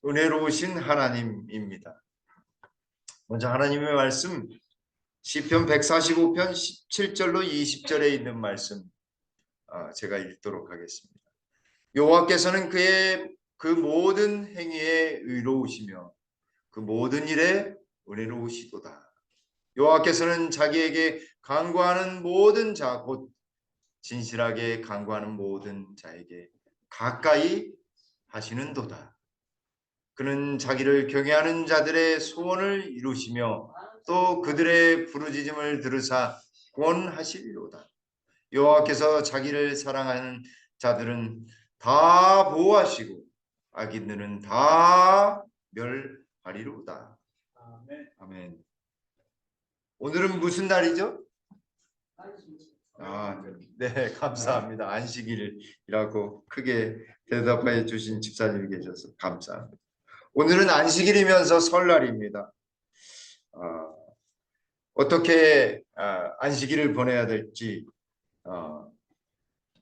은혜로우신 하나님입니다. 먼저 하나님의 말씀 시편 145편 17절로 20절에 있는 말씀 제가 읽도록 하겠습니다. 여호와께서는 그의 그 모든 행위에 의로우시며 그 모든 일에 은혜로우시도다. 여호와께서는 자기에게 간구하는 모든 자 곧 진실하게 간구하는 모든 자에게 가까이 하시는도다. 그는 자기를 경외하는 자들의 소원을 이루시며 또 그들의 부르짖음을 들으사 구원하시리로다. 여호와께서 자기를 사랑하는 자들은 다 보호하시고 악인들은 다 멸하리로다. 아멘. 오늘은 무슨 날이죠? 네, 감사합니다. 안식일이라고 크게 대답해 주신 집사님이 계셔서 감사합니다. 오늘은 안식일이면서 설날입니다. 어떻게 안식일을 보내야 될지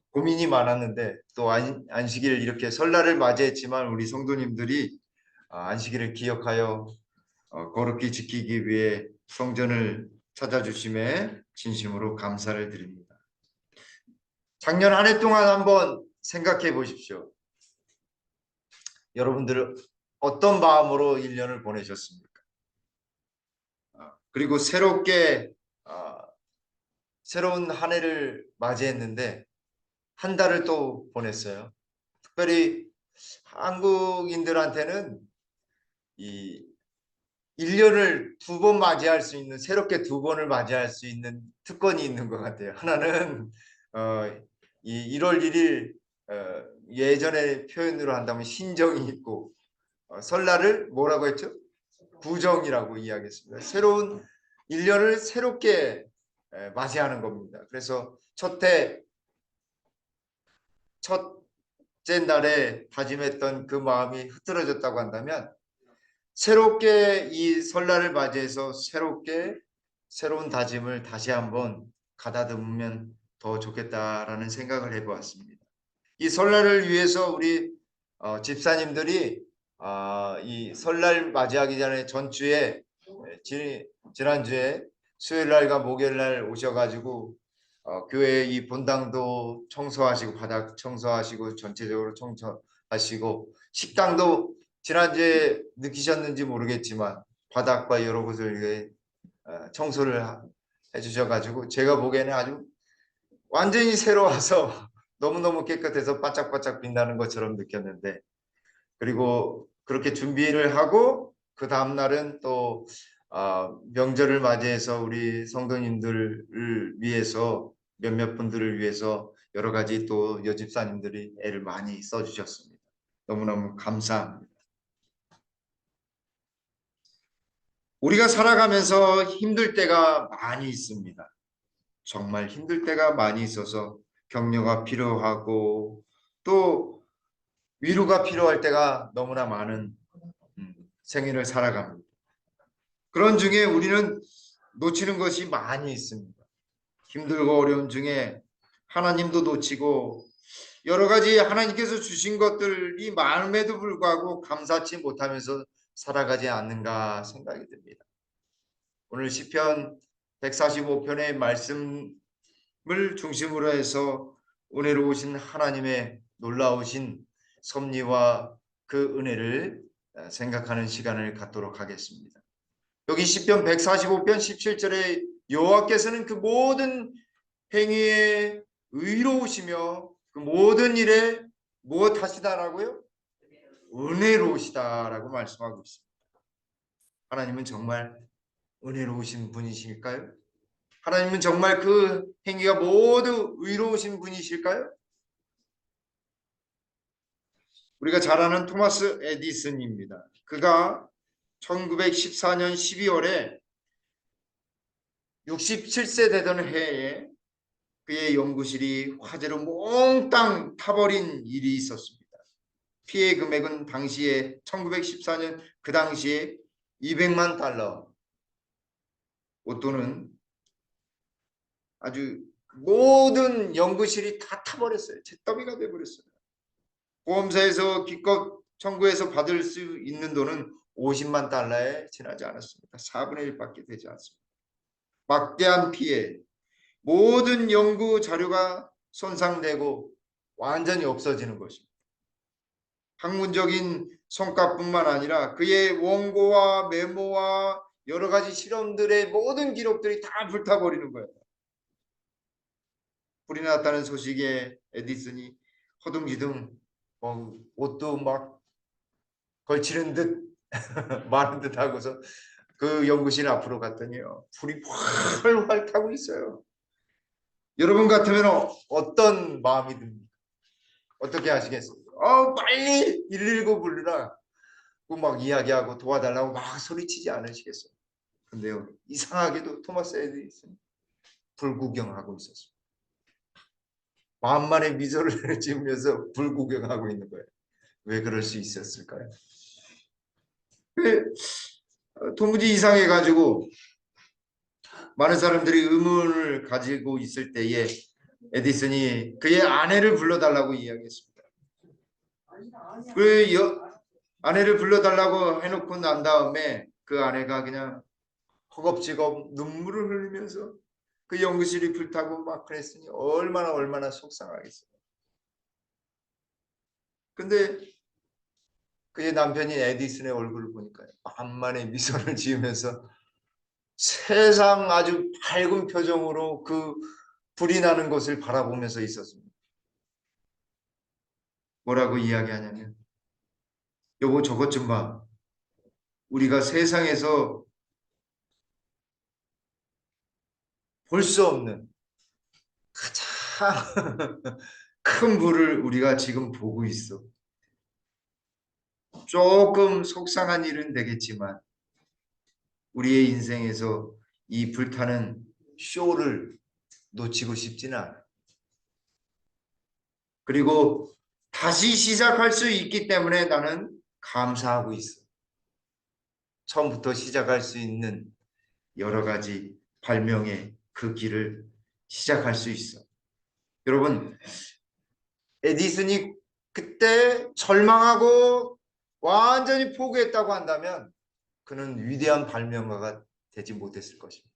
고민이 많았는데 또 안식일을 이렇게 설날을 맞이했지만 우리 성도님들이 안식일을 기억하여 거룩히 지키기 위해 성전을 찾아주심에 진심으로 감사를 드립니다. 작년 한 해 동안 한번 생각해 보십시오. 여러분들은 어떤 마음으로 1년을 보내셨습니까? 그리고 새로운 한 해를 맞이했는데 한 달을 또 보냈어요. 특별히 한국인들한테는 이 1년을 두 번 맞이할 수 있는, 새롭게 두 번을 맞이할 수 있는 특권이 있는 것 같아요. 하나는 이 1월 1일 예전의 표현으로 한다면 신정이 있고 설날을 뭐라고 했죠? 구정이라고 이야기했습니다. 새로운 1년을 새롭게 맞이하는 겁니다. 그래서 첫째 날에 다짐했던 그 마음이 흐트러졌다고 한다면 새롭게 이 설날을 맞이해서 새로운 다짐을 다시 한번 가다듬으면 더 좋겠다라는 생각을 해보았습니다. 이 설날을 위해서 우리 집사님들이 이 설날 맞이하기 전에 전주에 지난주에 수요일날과 목요일날 오셔가지고 교회 이 본당도 청소하시고 바닥 청소하시고 전체적으로 청소하시고 식당도 지난주에 느끼셨는지 모르겠지만 바닥과 여러 곳을 청소를 해주셔가지고 제가 보기에는 아주 완전히 새로 와서 너무너무 깨끗해서 바짝바짝 빛나는 것처럼 느꼈는데 그리고 그렇게 준비를 하고 그 다음날은 또 명절을 맞이해서 우리 성도님들을 위해서 몇몇 분들을 위해서 여러 가지 또 여집사님들이 애를 많이 써주셨습니다. 너무너무 감사합니다. 우리가 살아가면서 힘들 때가 많이 있습니다. 정말 힘들 때가 많이 있어서 격려가 필요하고 또 위로가 필요할 때가 너무나 많은 생일을 살아갑니다. 그런 중에 우리는 놓치는 것이 많이 있습니다. 힘들고 어려운 중에 하나님도 놓치고 여러 가지 하나님께서 주신 것들이 많음에도 불구하고 감사치 못하면서 살아가지 않는가 생각이 듭니다. 오늘 시편 145편의 말씀을 중심으로 해서 은혜로우신 하나님의 놀라우신 섭리와 그 은혜를 생각하는 시간을 갖도록 하겠습니다. 여기 시편 145편 17절에 여호와께서는 그 모든 행위에 의로우시며 그 모든 일에 무엇하시다라고요? 은혜로우시다라고 말씀하고 있습니다. 하나님은 정말 은혜로우신 분이실까요? 하나님은 정말 그 행위가 모두 의로우신 분이실까요? 우리가 잘 아는 토마스 에디슨입니다. 그가 1914년 12월에 67세 되던 해에 그의 연구실이 화재로 몽땅 타버린 일이 있었습니다. 피해 금액은 당시에 1914년 그 당시에 200만 달러 또는 아주 모든 연구실이 다 타버렸어요. 잿더미가 돼버렸어요. 보험사에서 기껏 청구해서 받을 수 있는 돈은 50만 달러에 지나지 않았습니다. 4분의 1밖에 되지 않습니다. 막대한 피해, 모든 연구 자료가 손상되고 완전히 없어지는 것입니다. 학문적인 성과뿐만 아니라 그의 원고와 메모와 여러 가지 실험들의 모든 기록들이 다 불타버리는 거예요. 불이 났다는 소식에 에디슨이 허둥지둥 옷도 막 걸치는 듯 마는 듯 하고서 그 연구실 앞으로 갔더니요, 불이 활활 타고 있어요. 여러분 같으면 어떤 마음이 듭니까? 어떻게 하시겠어요? 빨리 119 부르라. 막 이야기하고 도와달라고 막 소리치지 않으시겠어요? 근데요, 이상하게도 토마스 에디슨 불구경하고 있었어요. 만만의 미소를 지으면서 불구경하고 있는 거예요. 왜 그럴 수 있었을까요? 도무지 이상해가지고 많은 사람들이 의문을 가지고 있을 때에 에디슨이 그의 아내를 불러달라고 이야기했습니다. 아내를 불러달라고 해놓고 난 다음에 그 아내가 그냥 허겁지겁 눈물을 흘리면서 그 연구실이 불타고 막 그랬으니 얼마나 속상하겠어요. 근데 그의 남편인 에디슨의 얼굴을 보니까 만만의 미소를 지으면서 세상 아주 밝은 표정으로 그 불이 나는 것을 바라보면서 있었습니다. 뭐라고 이야기하냐면, 여보 저것 좀 봐. 우리가 세상에서 볼 수 없는 가장 큰 불을 우리가 지금 보고 있어. 조금 속상한 일은 되겠지만 우리의 인생에서 이 불타는 쇼를 놓치고 싶지는 않아. 그리고 다시 시작할 수 있기 때문에 나는 감사하고 있어. 처음부터 시작할 수 있는 여러 가지 발명의 그 길을 시작할 수 있어. 여러분, 에디슨이 그때 절망하고 완전히 포기했다고 한다면 그는 위대한 발명가가 되지 못했을 것입니다.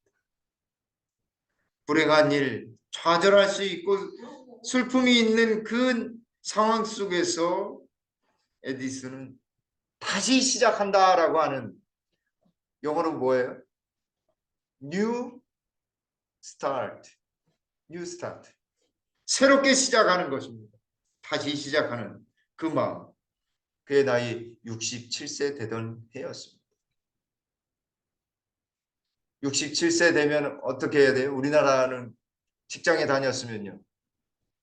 불행한 일, 좌절할 수 있고 슬픔이 있는 그 상황 속에서 에디슨은 다시 시작한다라고 하는, 영어로 뭐예요? New start. New start. 새롭게 시작하는 것입니다. 다시 시작하는 그 마음. 그의 나이 67세 되던 해였습니다. 67세 되면 어떻게 해야 돼요? 우리나라는 직장에 다녔으면요,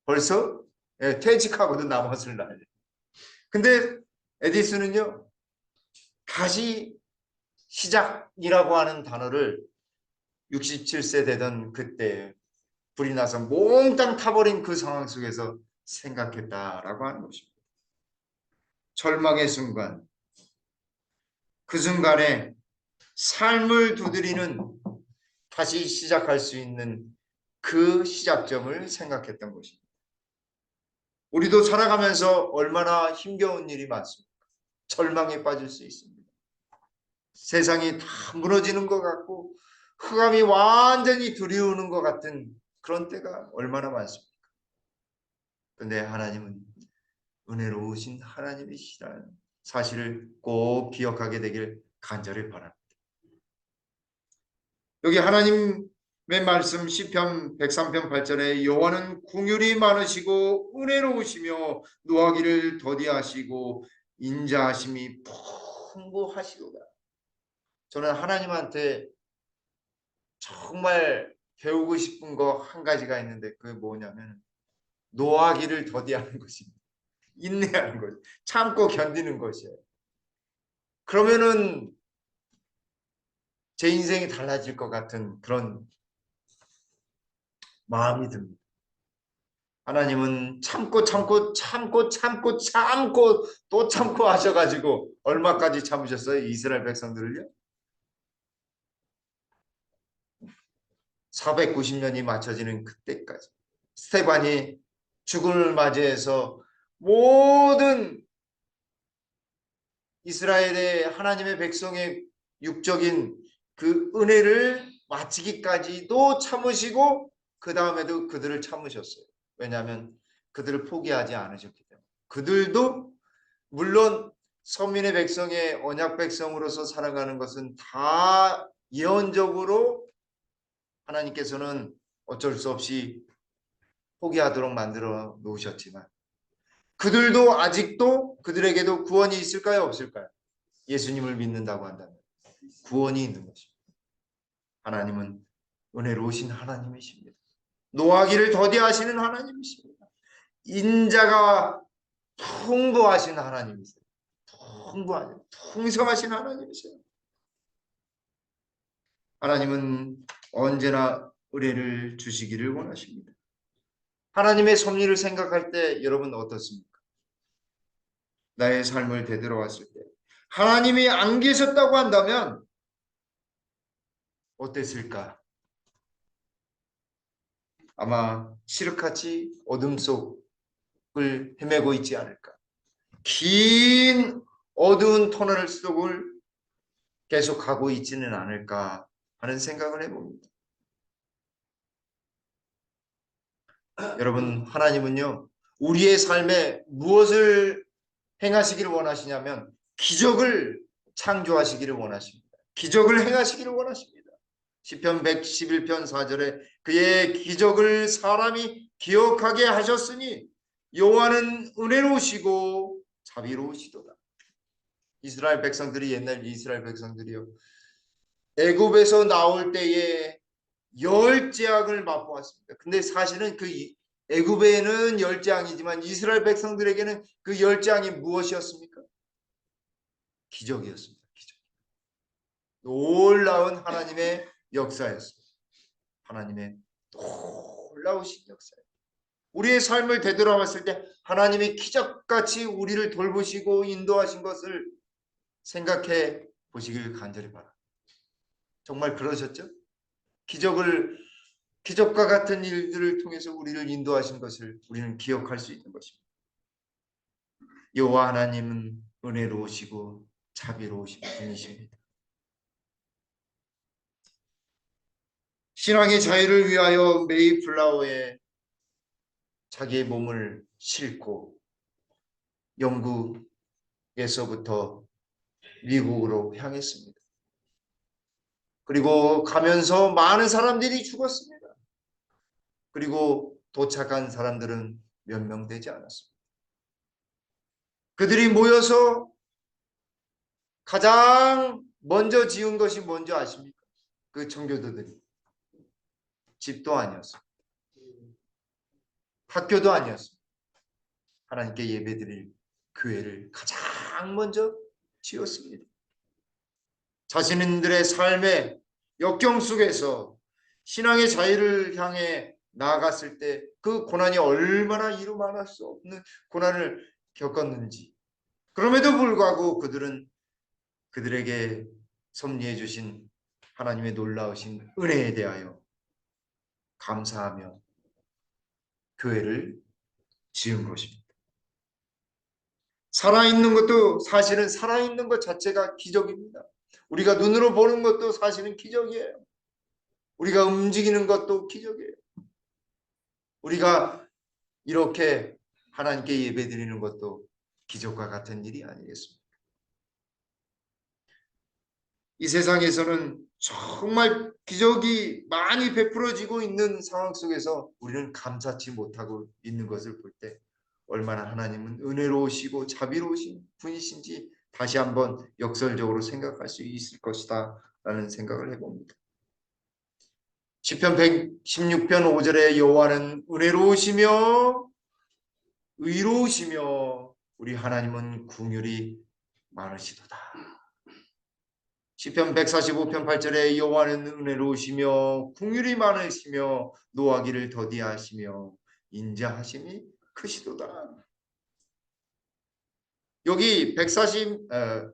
벌써 퇴직하고도 남았을 나이. 근데 에디슨은요, 다시 시작이라고 하는 단어를 67세 되던 그때 불이 나서 몽땅 타버린 그 상황 속에서 생각했다라고 하는 것입니다. 절망의 순간, 그 순간에 삶을 두드리는, 다시 시작할 수 있는 그 시작점을 생각했던 것입니다. 우리도 살아가면서 얼마나 힘겨운 일이 많습니까? 절망에 빠질 수 있습니다. 세상이 다 무너지는 것 같고 흑암이 완전히 두려우는 것 같은 그런 때가 얼마나 많습니까? 근데 하나님은 은혜로우신 하나님이시라는 사실을 꼭 기억하게 되길 간절히 바랍니다. 여기 하나님의 말씀 시편 103편 8절에 여호와는 긍휼이 많으시고 은혜로우시며 노하기를 더디하시고 인자하심이 풍부하시도다. 저는 하나님한테 정말 배우고 싶은 거 한 가지가 있는데 그게 뭐냐면 노하기를 더디하는 것입니다. 인내하는 것, 참고 견디는 것이에요. 그러면은 제 인생이 달라질 것 같은 그런 마음이 듭니다. 하나님은 참고 또 참고 하셔가지고 얼마까지 참으셨어요? 이스라엘 백성들을요? 490년이 맞춰지는 그때까지. 스테반이 죽음을 맞이해서 모든 이스라엘의 하나님의 백성의 육적인 그 은혜를 마치기까지도 참으시고 그 다음에도 그들을 참으셨어요. 왜냐하면 그들을 포기하지 않으셨기 때문에. 그들도 물론 선민의 백성의 언약 백성으로서 살아가는 것은 다 예언적으로 하나님께서는 어쩔 수 없이 포기하도록 만들어 놓으셨지만 그들도 아직도 그들에게도 구원이 있을까요? 없을까요? 예수님을 믿는다고 한다면 구원이 있는 것입니다. 하나님은 은혜로우신 하나님이십니다. 노하기를 더디하시는 하나님이십니다. 인자가 풍부하신 하나님이세요. 풍성하신 하나님이세요. 하나님은 언제나 은혜를 주시기를 원하십니다. 하나님의 섭리를 생각할 때 여러분 어떻습니까? 나의 삶을 되돌아왔을 때 하나님이 안 계셨다고 한다면 어땠을까? 아마 칠흑같이 어둠 속을 헤매고 있지 않을까? 긴 어두운 터널 속을 계속 가고 있지는 않을까 하는 생각을 해봅니다. 여러분, 하나님은요, 우리의 삶에 무엇을 행하시기를 원하시냐면 기적을 창조하시기를 원하십니다. 기적을 행하시기를 원하십니다. 시편 111편 4절에 그의 기적을 사람이 기억하게 하셨으니 여호와는 은혜로우시고 자비로우시도다. 이스라엘 백성들이 옛날 이스라엘 백성들이요. 애굽에서 나올 때에 열 재앙을 맛보았습니다. 근데 사실은 그 애굽에는 열 재앙이지만 이스라엘 백성들에게는 그 열 재앙이 무엇이었습니까? 기적이었습니다. 기적. 놀라운 하나님의 역사였습니다. 하나님의 놀라우신 역사예요. 우리의 삶을 되돌아봤을 때 하나님이 기적같이 우리를 돌보시고 인도하신 것을 생각해 보시길 간절히 바랍니다. 정말 그러셨죠? 기적과 같은 일들을 통해서 우리를 인도하신 것을 우리는 기억할 수 있는 것입니다. 여호와 하나님은 은혜로우시고 자비로우신 분이십니다. 신앙의 자유를 위하여 메이플라워에 자기의 몸을 싣고 영국에서부터 미국으로 향했습니다. 그리고 가면서 많은 사람들이 죽었습니다. 그리고 도착한 사람들은 몇 명 되지 않았습니다. 그들이 모여서 가장 먼저 지은 것이 뭔지 아십니까? 그 청교도들이 집도 아니었습니다. 학교도 아니었습니다. 하나님께 예배드릴 교회를 가장 먼저 지었습니다. 자신들의 삶의 역경 속에서 신앙의 자유를 향해 나아갔을 때 그 고난이 얼마나 이루 말할 수 없는 고난을 겪었는지, 그럼에도 불구하고 그들은 그들에게 섭리해 주신 하나님의 놀라우신 은혜에 대하여 감사하며 교회를 지은 것입니다. 살아있는 것도 사실은 살아있는 것 자체가 기적입니다. 우리가 눈으로 보는 것도 사실은 기적이에요. 우리가 움직이는 것도 기적이에요. 우리가 이렇게 하나님께 예배드리는 것도 기적과 같은 일이 아니겠습니까? 이 세상에서는 정말 기적이 많이 베풀어지고 있는 상황 속에서 우리는 감사치 못하고 있는 것을 볼 때 얼마나 하나님은 은혜로우시고 자비로우신 분이신지 다시 한번 역설적으로 생각할 수 있을 것이다 라는 생각을 해봅니다. 시편 116편 5절에 여호와는 은혜로우시며 의로우시며 우리 하나님은 긍휼이 많으시도다. 시편 145편 8절에 여호와는 은혜로우시며 긍휼이 많으시며 노하기를 더디하시며 인자하심이 크시도다. 여기 145편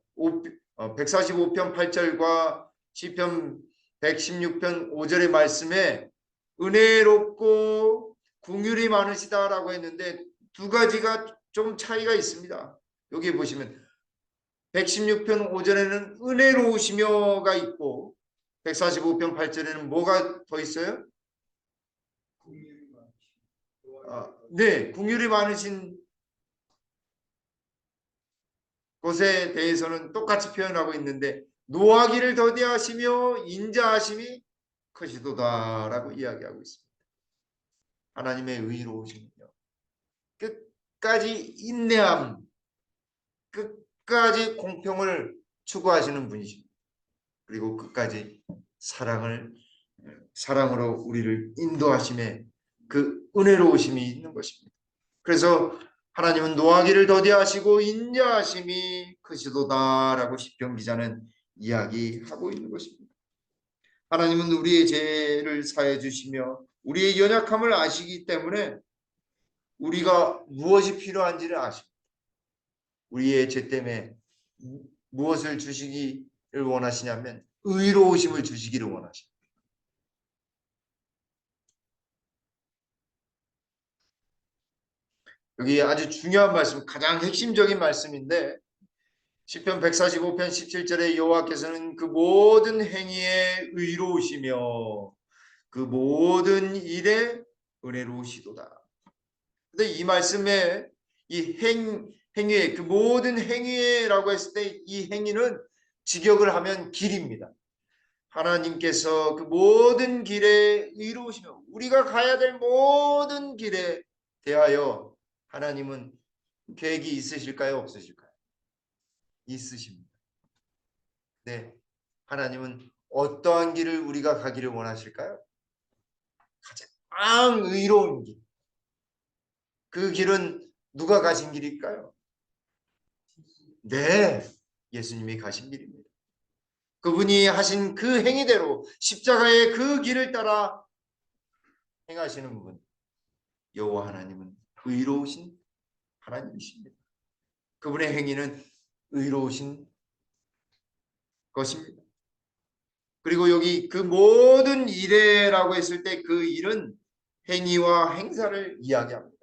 8절과 시편 116편 5절의 말씀에 은혜롭고 긍휼이 많으시다라고 했는데 두 가지가 좀 차이가 있습니다. 여기 보시면 116편 5절에는 은혜로우시며가 있고 145편 8절에는 뭐가 더 있어요? 네, 긍휼이 많으신 것에 대해서는 똑같이 표현하고 있는데 노하기를 더디하시며 인자하심이 크시도다라고 이야기하고 있습니다. 하나님의 의로우심은요. 끝까지 인내함, 끝까지 공평을 추구하시는 분이십니다. 그리고 끝까지 사랑으로 우리를 인도하심에 그 은혜로우심이 있는 것입니다. 그래서 하나님은 노하기를 더디하시고 인자하심이 크시도다라고 시편 기자는 이야기하고 있는 것입니다. 하나님은 우리의 죄를 사해 주시며 우리의 연약함을 아시기 때문에 우리가 무엇이 필요한지를 아십니다. 우리의 죄 때문에 무엇을 주시기를 원하시냐면 의로우심을 주시기를 원하십니다. 여기 아주 중요한 말씀, 가장 핵심적인 말씀인데 시편 145편 17절에 여호와께서는 그 모든 행위에 의로우시며 그 모든 일에 은혜로우시도다. 근데 이 말씀에 이 행위에 그 모든 행위라고 했을 때 이 행위는 직역을 하면 길입니다. 하나님께서 그 모든 길에 의로우시며 우리가 가야 될 모든 길에 대하여 하나님은 계획이 있으실까요? 없으실까요? 있으십니다. 네, 하나님은 어떠한 길을 우리가 가기를 원하실까요? 가장 의로운 길. 그 길은 누가 가신 길일까요? 네, 예수님이 가신 길입니다. 그분이 하신 그 행위대로 십자가의 그 길을 따라 행하시는 분, 여호와 하나님은 의로우신 하나님이십니다. 그분의 행위는 의로우신 것입니다. 그리고 여기 그 모든 일에라고 했을 때 그 일은 행위와 행사를 이야기합니다.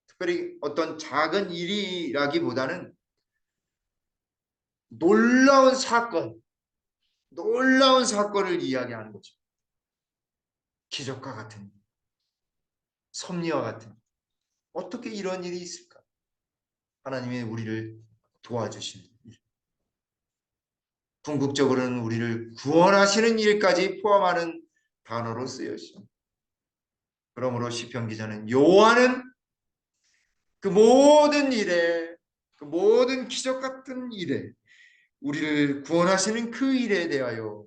특별히 어떤 작은 일이라기보다는 놀라운 사건을 이야기하는 거죠. 기적과 같은, 섭리와 같은. 어떻게 이런 일이 있을까? 하나님이 우리를 도와주시는 일. 궁극적으로는 우리를 구원하시는 일까지 포함하는 단어로 쓰여집니다. 그러므로 시편 기자는 여호와는 그 모든 일에, 그 모든 기적 같은 일에, 우리를 구원하시는 그 일에 대하여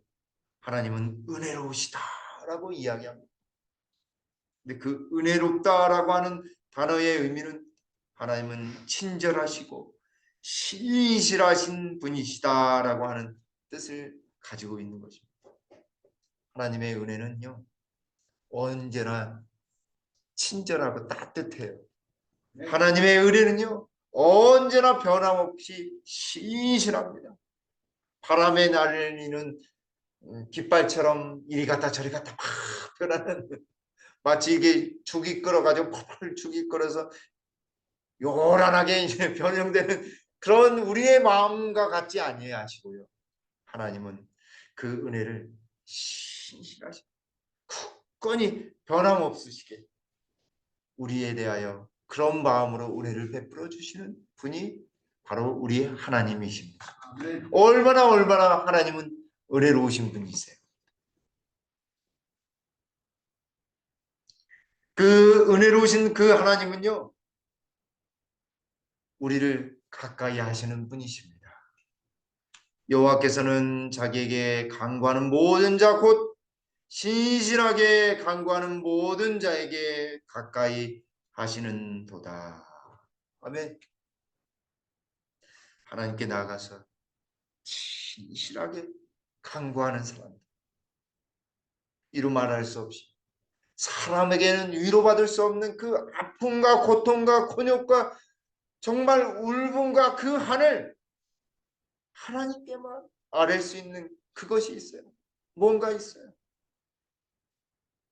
하나님은 은혜로우시다라고 이야기합니다. 근데 그 은혜롭다라고 하는 단어의 의미는 하나님은 친절하시고 신실하신 분이시다라고 하는 뜻을 가지고 있는 것입니다. 하나님의 은혜는요, 언제나 친절하고 따뜻해요. 하나님의 은혜는요, 언제나 변함없이 신실합니다. 바람에 날리는 깃발처럼 이리 갔다 저리 갔다 막 변하는, 마치 이게 죽이 끌어가지고 펄펄 죽이 끌어서 요란하게 이제 변형되는 그런 우리의 마음과 같지 아니하시고요. 하나님은 그 은혜를 신실하시고 굳건히 변함없으시게 우리에 대하여 그런 마음으로 은혜를 베풀어 주시는 분이 바로 우리 하나님이십니다. 얼마나 하나님은 은혜로우신 분이세요. 그 은혜로우신 그 하나님은요, 우리를 가까이 하시는 분이십니다. 여호와께서는 자기에게 간구하는 모든 자, 곧 신실하게 간구하는 모든 자에게 가까이 하시는 도다. 아멘. 하나님께 나아가서 신실하게 간구하는 사람, 이루 말할 수 없이 사람에게는 위로받을 수 없는 그 아픔과 고통과 곤욕과 정말 울분과 그 한을 하나님께만 아뢰 수 있는 그것이 있어요. 뭔가 있어요.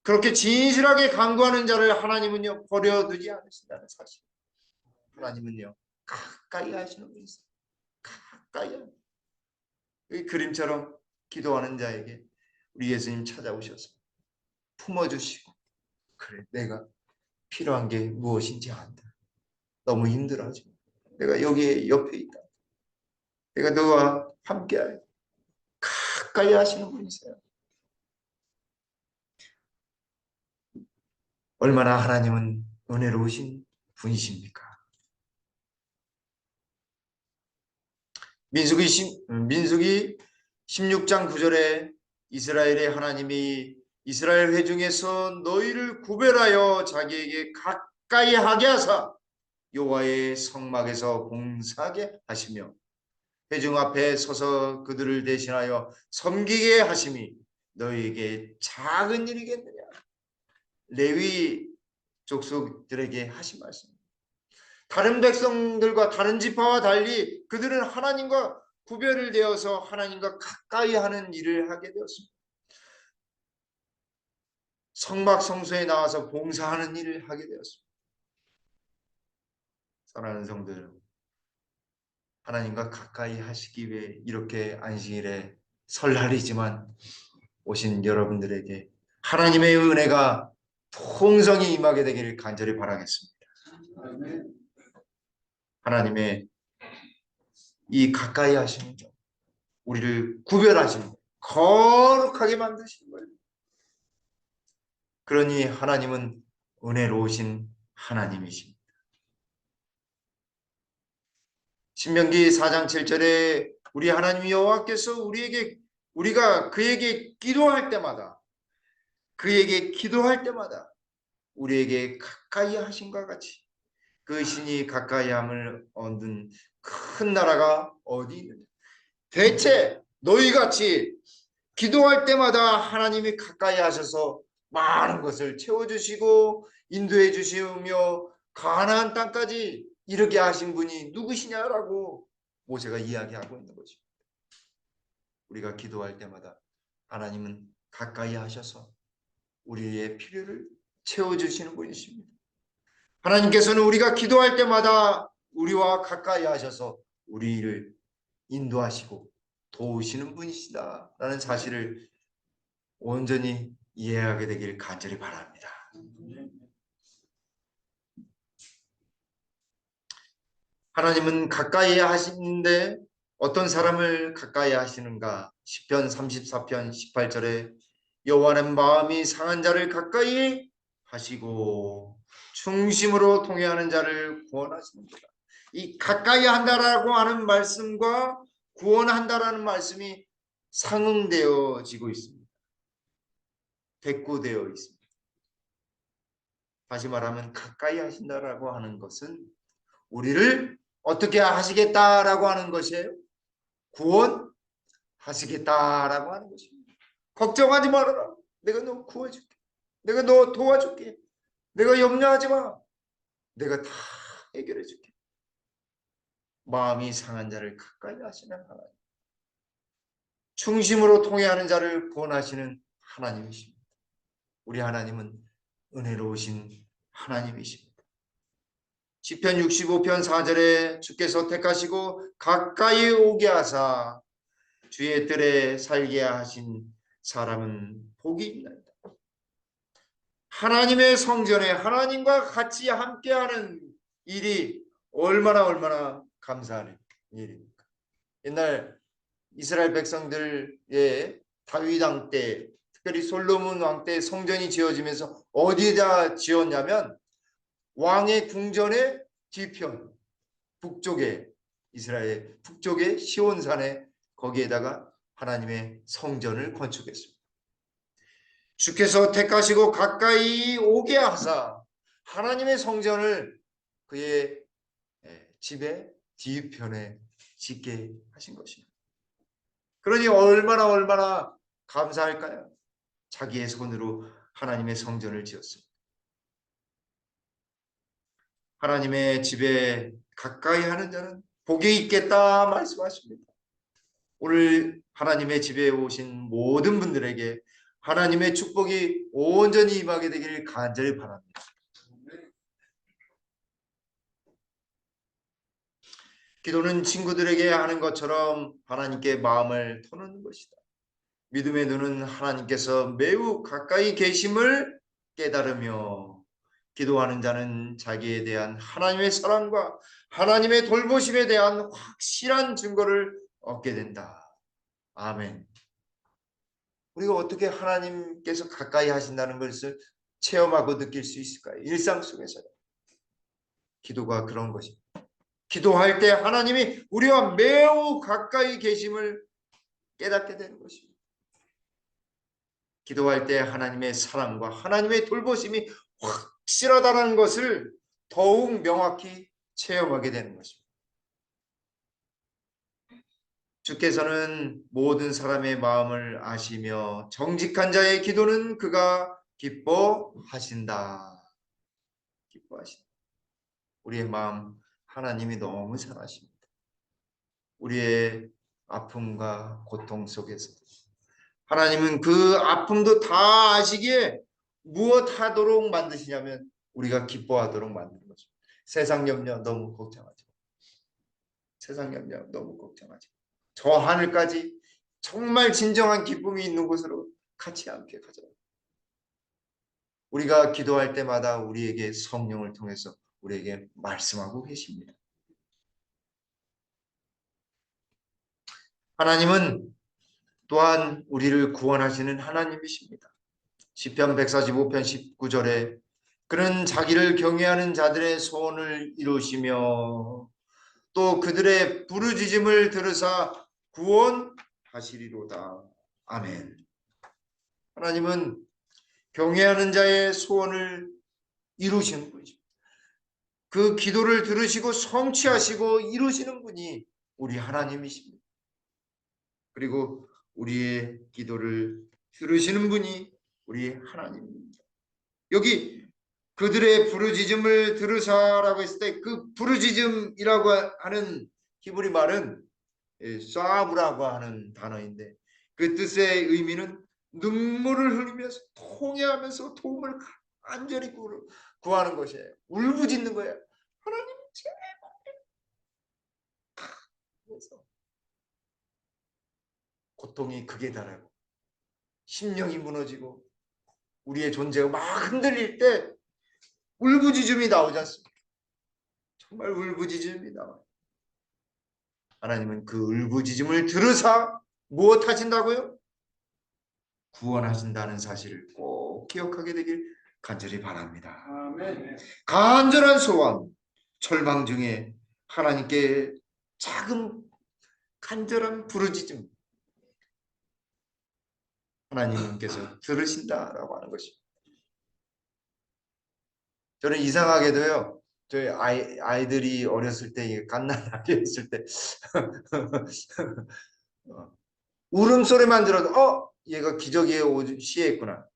그렇게 진실하게 간구하는 자를 하나님은요, 버려두지 않으신다는 사실. 하나님은요, 가까이 하시는 분이세요. 가까이 합니다. 이 그림처럼 기도하는 자에게 우리 예수님 찾아오셔서 품어주시고, 그래, 내가 필요한 게 무엇인지 안다. 너무 힘들어하지 마. 내가 여기 옆에 있다. 내가 너와 함께할 가까이 하시는 분이세요. 얼마나 하나님은 은혜로우신 분이십니까? 민수기 16장 9절에 이스라엘의 하나님이 이스라엘 회중에서 너희를 구별하여 자기에게 가까이 하게 하사 여호와의 성막에서 봉사하게 하시며 회중 앞에 서서 그들을 대신하여 섬기게 하심이 너희에게 작은 일이겠느냐. 레위 족속들에게 하신 말씀. 다른 백성들과 다른 지파와 달리 그들은 하나님과 구별을 되어서 하나님과 가까이 하는 일을 하게 되었습니다. 성막 성소에 나와서 봉사하는 일을 하게 되었습니다. 사랑하는 성들, 하나님과 가까이 하시기 위해 이렇게 안식일에 설날이지만 오신 여러분들에게 하나님의 은혜가 풍성히 임하게 되기를 간절히 바라겠습니다. 하나님의 이 가까이 하시는 점, 우리를 구별하시는 거예요. 거룩하게 만드시는 거예요. 그러니 하나님은 은혜로우신 하나님이십니다. 신명기 4장 7절에 우리 하나님 여호와께서 우리가 그에게 기도할 때마다 우리에게 가까이 하신과 같이 그 신이 가까이함을 얻은 큰 나라가 어디 있느냐. 대체 너희같이 기도할 때마다 하나님이 가까이 하셔서 많은 것을 채워주시고 인도해 주시며 가나안 땅까지 이르게 하신 분이 누구시냐라고 모세가 이야기하고 있는 것입니다. 우리가 기도할 때마다 하나님은 가까이 하셔서 우리의 필요를 채워주시는 분이십니다. 하나님께서는 우리가 기도할 때마다 우리와 가까이 하셔서 우리를 인도하시고 도우시는 분이시다라는 사실을 온전히 이해하게 되길 간절히 바랍니다. 하나님은 가까이 하시는데 어떤 사람을 가까이 하시는가? 시편 34편 18절에 여호와는 마음이 상한 자를 가까이 하시고 중심으로 통회하는 자를 구원하십니다. 이 가까이 한다라고 하는 말씀과 구원한다라는 말씀이 상응되어지고 있습니다. 대꾸되어 있습니다. 다시 말하면 가까이 하신다라고 하는 것은 우리를 어떻게 하시겠다라고 하는 것이에요. 구원하시겠다라고 하는 것입니다. 걱정하지 말아라. 내가 너 구해줄게. 내가 너 도와줄게. 내가 염려하지 마. 내가 다 해결해줄게. 마음이 상한 자를 가까이 하시는 하나님. 중심으로 통회하는 자를 구원하시는 하나님이십니다. 우리 하나님은 은혜로우신 하나님이십니다. 시편 65편 4절에 주께서 택하시고 가까이 오게 하사 주의 뜰에 살게 하신 사람은 복이 있나이다. 하나님의 성전에 하나님과 같이 함께하는 일이 얼마나 감사한 일입니까? 옛날 이스라엘 백성들의 다윗 왕 때, 특별히 솔로몬 왕 때 성전이 지어지면서 어디에다 지었냐면 왕의 궁전의 뒤편 북쪽에, 이스라엘 북쪽의 시온산에 거기에다가 하나님의 성전을 건축했습니다. 주께서 택하시고 가까이 오게 하사 하나님의 성전을 그의 집의 뒤편에 짓게 하신 것입니다. 그러니 얼마나 감사할까요? 자기의 손으로 하나님의 성전을 지었습니다. 하나님의 집에 가까이 하는 자는 복이 있겠다 말씀하십니다. 오늘 하나님의 집에 오신 모든 분들에게 하나님의 축복이 온전히 임하게 되기를 간절히 바랍니다. 기도는 친구들에게 하는 것처럼 하나님께 마음을 터놓는 것이다. 믿음의 눈은 하나님께서 매우 가까이 계심을 깨달으며 기도하는 자는 자기에 대한 하나님의 사랑과 하나님의 돌보심에 대한 확실한 증거를 얻게 된다. 아멘. 우리가 어떻게 하나님께서 가까이 하신다는 것을 체험하고 느낄 수 있을까요? 일상 속에서요. 기도가 그런 것입니다. 기도할 때 하나님이 우리와 매우 가까이 계심을 깨닫게 되는 것입니다. 기도할 때 하나님의 사랑과 하나님의 돌보심이 확실하다는 것을 더욱 명확히 체험하게 되는 것입니다. 주께서는 모든 사람의 마음을 아시며 정직한 자의 기도는 그가 기뻐하신다. 기뻐하신다. 우리의 마음 하나님이 너무 잘 아십니다. 우리의 아픔과 고통 속에서도 하나님은 그 아픔도 다 아시기에 무엇하도록 만드시냐면 우리가 기뻐하도록 만드는 거죠. 세상 염려 너무 걱정하지. 세상 염려 너무 걱정하지. 저 하늘까지 정말 진정한 기쁨이 있는 곳으로 같이 함께 가자. 우리가 기도할 때마다 우리에게 성령을 통해서 우리에게 말씀하고 계십니다. 하나님은 또한 우리를 구원하시는 하나님이십니다. 시편 145편 19절에 그는 자기를 경외하는 자들의 소원을 이루시며 또 그들의 부르짖음을 들으사 구원하시리로다. 아멘. 하나님은 경외하는 자의 소원을 이루시는 분이십니다. 그 기도를 들으시고 성취하시고 이루시는 분이 우리 하나님이십니다. 그리고 우리의 기도를 들으시는 분이 우리 하나님입니다. 여기 그들의 부르짖음을 들으사라고 했을 때 그 부르짖음이라고 하는 히브리 말은 쏴브라고 하는 단어인데 그 뜻의 의미는 눈물을 흘리면서 통회하면서 도움을 간절히 구하는 것이에요. 울부짖는 거예요. 하나님 제발. 그래서 고통이 극에 달하고 심령이 무너지고 우리의 존재가 막 흔들릴 때 울부짖음이 나오지 않습니까? 정말 울부짖음이 나와요. 하나님은 그 울부짖음을 들으사 무엇 하신다고요? 구원하신다는 사실을 꼭 기억하게 되길 간절히 바랍니다. 아멘. 간절한 소원, 절망 중에 하나님께 작은 간절한 부르짖음 하나님께서 들으신다라고 하는 것입니다. 저는 이상하게도요. 저희 아이들이 어렸을 때 갓난아기였을 때 울음소리만 들어도 얘가 기저귀에 시했구나.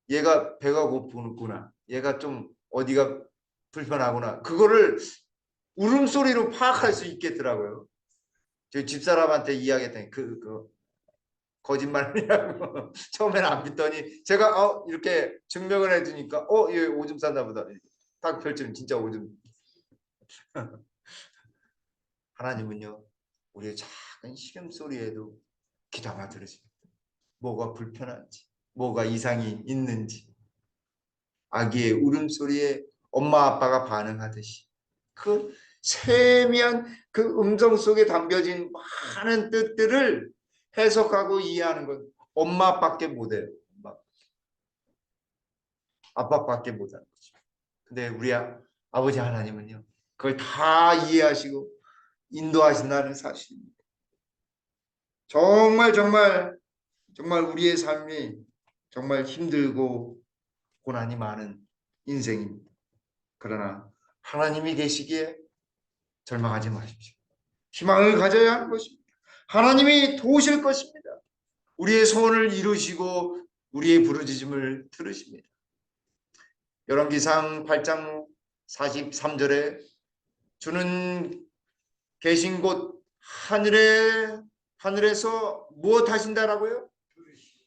얘가 배가 고프구나. 얘가 좀 어디가 불편하구나. 그거를 울음소리로 파악할 수 있겠더라고요. 저희 집사람한테 이야기했더니 그 거짓말이라고 처음에는 안 믿더니 제가 이렇게 증명을 해주니까 얘 오줌 쌌나 보다. 딱 펼치면 진짜 오줌. 하나님은요 우리의 작은 시름소리에도 귀담아 들으십니다. 뭐가 불편한지 뭐가 이상이 있는지 아기의 울음소리에 엄마 아빠가 반응하듯이 그 세미한 그 음성 속에 담겨진 많은 뜻들을 해석하고 이해하는 건 엄마 아빠밖에 못해요. 아빠밖에 못하는 거죠. 근데 우리 아버지 하나님은요 그걸 다 이해하시고 인도하신다는 사실입니다. 정말 우리의 삶이 정말 힘들고 고난이 많은 인생입니다. 그러나 하나님이 계시기에 절망하지 마십시오. 희망을 가져야 하는 것입니다. 하나님이 도우실 것입니다. 우리의 소원을 이루시고 우리의 부르짖음을 들으십니다. 열왕기상 8장 43절에 주는 계신 곳 하늘에서 무엇 하신다라고요?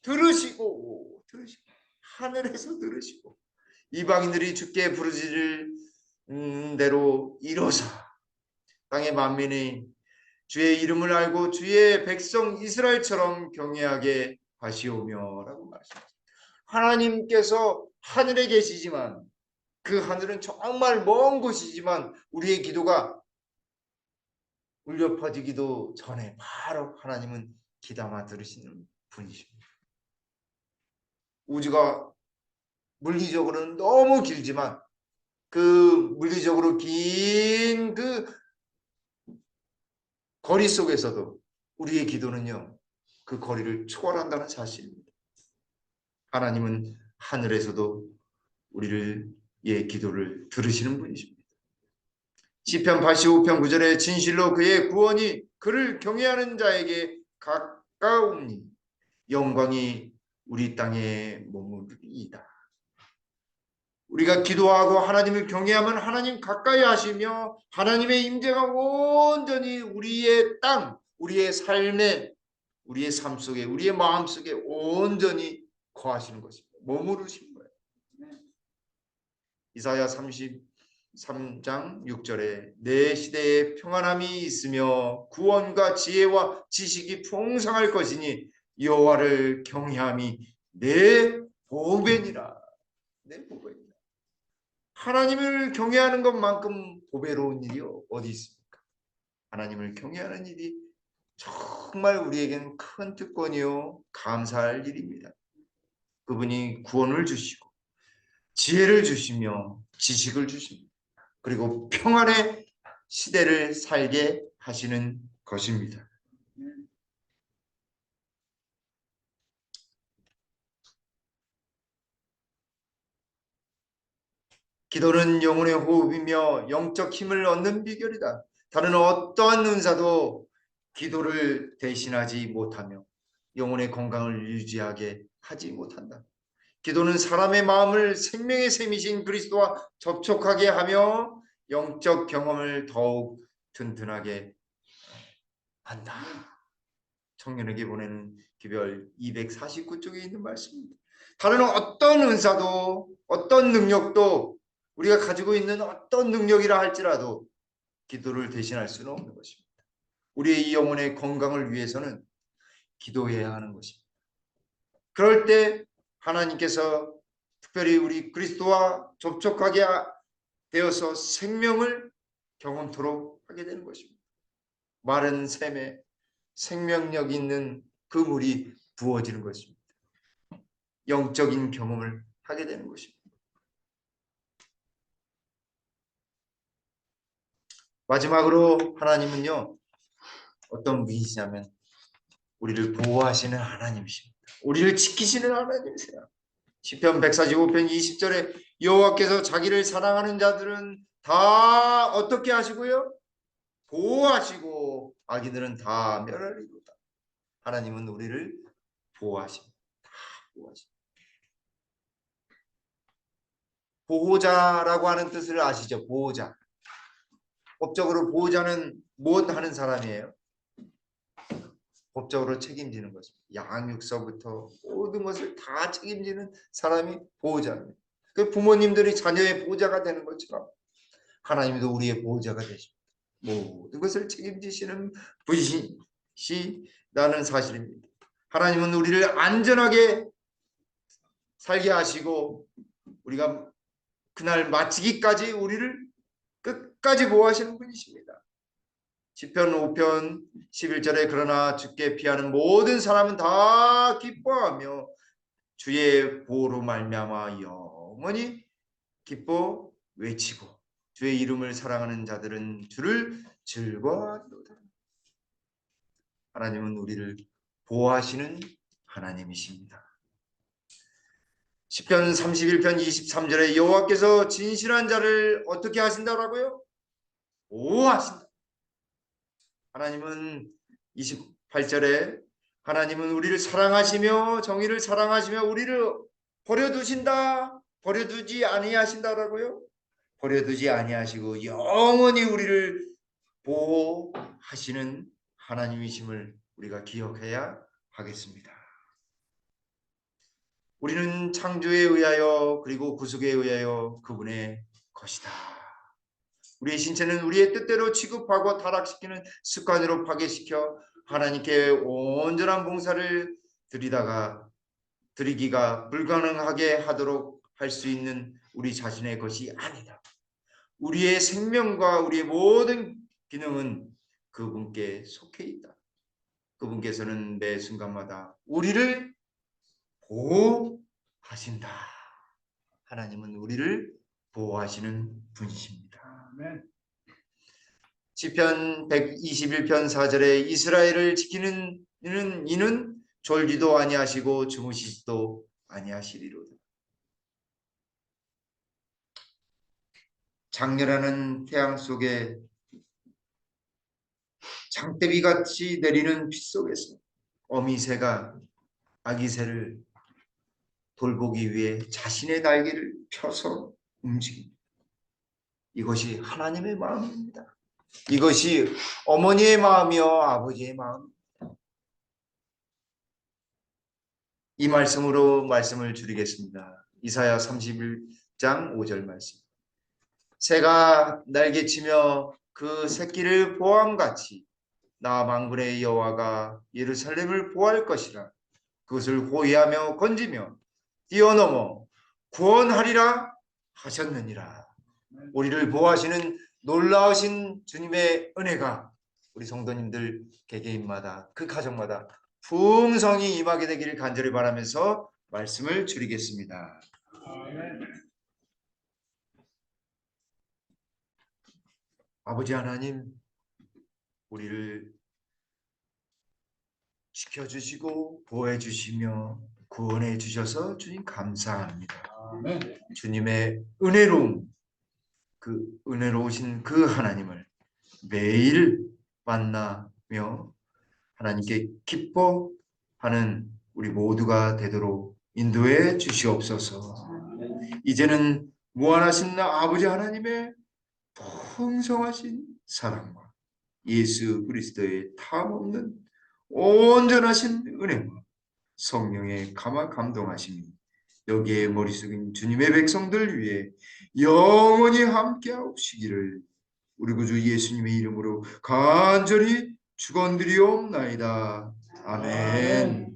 들으시고 하늘에서 들으시고 이방인들이 주께 부르짖을 대로 이루사 땅의 만민이 주의 이름을 알고 주의 백성 이스라엘처럼 경외하게 하시오며라고 말씀하십니다. 하나님께서 하늘에 계시지만 그 하늘은 정말 먼 곳이지만 우리의 기도가 울려 퍼지기도 전에 바로 하나님은 귀담아 들으시는 분이십니다. 우주가 물리적으로는 너무 길지만 그 물리적으로 긴 그 거리 속에서도 우리의 기도는요, 그 거리를 초월한다는 사실입니다. 하나님은 하늘에서도 우리를 의 기도를 들으시는 분이십니다. 시편 85편 9절에 진실로 그의 구원이 그를 경외하는 자에게 가까우니 영광이 우리 땅에 머무르리이다. 우리가 기도하고 하나님을 경외하면 하나님 가까이 하시며 하나님의 임재가 온전히 우리의 땅, 우리의 삶에, 우리의 삶 속에, 우리의 마음 속에 온전히 거하시는 것입니다. 머무르시는 거예요. 이사야 33장 6절에 내 시대에 평안함이 있으며 구원과 지혜와 지식이 풍성할 것이니 여호와를 경외함이 내 보배니라. 내 보배니라. 하나님을 경외하는 것만큼 보배로운 일이 어디 있습니까? 하나님을 경외하는 일이 정말 우리에게는 큰 특권이요 감사할 일입니다. 그분이 구원을 주시고 지혜를 주시며 지식을 주십니다. 그리고 평안의 시대를 살게 하시는 것입니다. 기도는 영혼의 호흡이며 영적 힘을 얻는 비결이다. 다른 어떠한 은사도 기도를 대신하지 못하며 영혼의 건강을 유지하게 하지 못한다. 기도는 사람의 마음을 생명의 샘이신 그리스도와 접촉하게 하며 영적 경험을 더욱 튼튼하게 한다. 청년에게 보내는 기별 249쪽에 있는 말씀입니다. 다른 어떤 은사도 어떤 능력도 우리가 가지고 있는 어떤 능력이라 할지라도 기도를 대신할 수는 없는 것입니다. 우리의 이 영혼의 건강을 위해서는 기도해야 하는 것입니다. 그럴 때 하나님께서 특별히 우리 그리스도와 접촉하게 되어서 생명을 경험토록 하게 되는 것입니다. 마른 샘에 생명력 있는 그 물이 부어지는 것입니다. 영적인 경험을 하게 되는 것입니다. 마지막으로 하나님은요, 어떤 분이시냐면 우리를 보호하시는 하나님이십니다. 우리를 지키시는 하나님이세요. 시편 145편 20절에 여호와께서 자기를 사랑하는 자들은 다 어떻게 하시고요? 보호하시고 악인들은 다 멸하리로다. 하나님은 우리를 보호하십니다. 다 보호하십니다. 보호자라고 하는 뜻을 아시죠? 보호자. 법적으로 보호자는 무엇 하는 사람이에요? 법적으로 책임지는 것입니다. 양육서부터 모든 것을 다 책임지는 사람이 보호자입니다. 그 부모님들이 자녀의 보호자가 되는 것처럼 하나님도 우리의 보호자가 되십니다. 모든 것을 책임지시는 분이시라는 사실입니다. 하나님은 우리를 안전하게 살게 하시고 우리가 그날 마치기까지 우리를 끝까지 보호하시는 분이십니다. 시편 5편 11절에 그러나 주께 피하는 모든 사람은 다 기뻐하며 주의 보호로 말미암아 영원히 기뻐 외치고 주의 이름을 사랑하는 자들은 주를 즐거워하도다. 하나님은 우리를 보호하시는 하나님이십니다. 시편 31편 23절에 여호와께서 진실한 자를 어떻게 하신다라고요? 보호하신다. 하나님은 28절에 하나님은 우리를 사랑하시며 정의를 사랑하시며 우리를 버려두신다. 버려두지 아니하신다라고요? 버려두지 아니하시고 영원히 우리를 보호하시는 하나님이심을 우리가 기억해야 하겠습니다. 우리는 창조에 의하여 그리고 구속에 의하여 그분의 것이다. 우리의 신체는 우리의 뜻대로 취급하고 타락시키는 습관으로 파괴시켜 하나님께 온전한 봉사를 드리기가 불가능하게 하도록 할 수 있는 우리 자신의 것이 아니다. 우리의 생명과 우리의 모든 기능은 그분께 속해 있다. 그분께서는 매 순간마다 우리를 보호하신다. 하나님은 우리를 보호하시는 분이십니다. 시편 121편 4절에 이스라엘을 지키는 이는 졸지도 아니하시고 주무시지도 아니하시리로다. 장렬하는 태양 속에 장대비 같이 내리는 빛 속에서 어미새가 아기새를 돌보기 위해 자신의 날개를 펴서 움직입니다. 이것이 하나님의 마음입니다. 이것이 어머니의 마음이요 아버지의 마음. 이 말씀으로 말씀을 줄이겠습니다. 이사야 31장 5절 말씀. 새가 날개치며 그 새끼를 보함같이 나 만군의 여호와가 예루살렘을 보호할 것이라. 그것을 호위하며 건지며 뛰어넘어 구원하리라 하셨느니라. 우리를 보호하시는 놀라우신 주님의 은혜가 우리 성도님들 개개인마다 그 가정마다 풍성히 임하게 되기를 간절히 바라면서 말씀을 줄이겠습니다. 아버지 하나님, 우리를 지켜주시고 보호해 주시며 구원해 주셔서 주님 감사합니다. 주님의 은혜로움, 그 은혜로우신 그 하나님을 매일 만나며 하나님께 기뻐하는 우리 모두가 되도록 인도해 주시옵소서. 이제는 무한하신 아버지 하나님의 풍성하신 사랑과 예수 그리스도의 탐없는 온전하신 은혜와 성령의 감동하심이 여기에 머리 숙인 주님의 백성들 위해 영원히 함께하시기를 우리 구주 예수님의 이름으로 간절히 축원드리옵나이다. 아멘.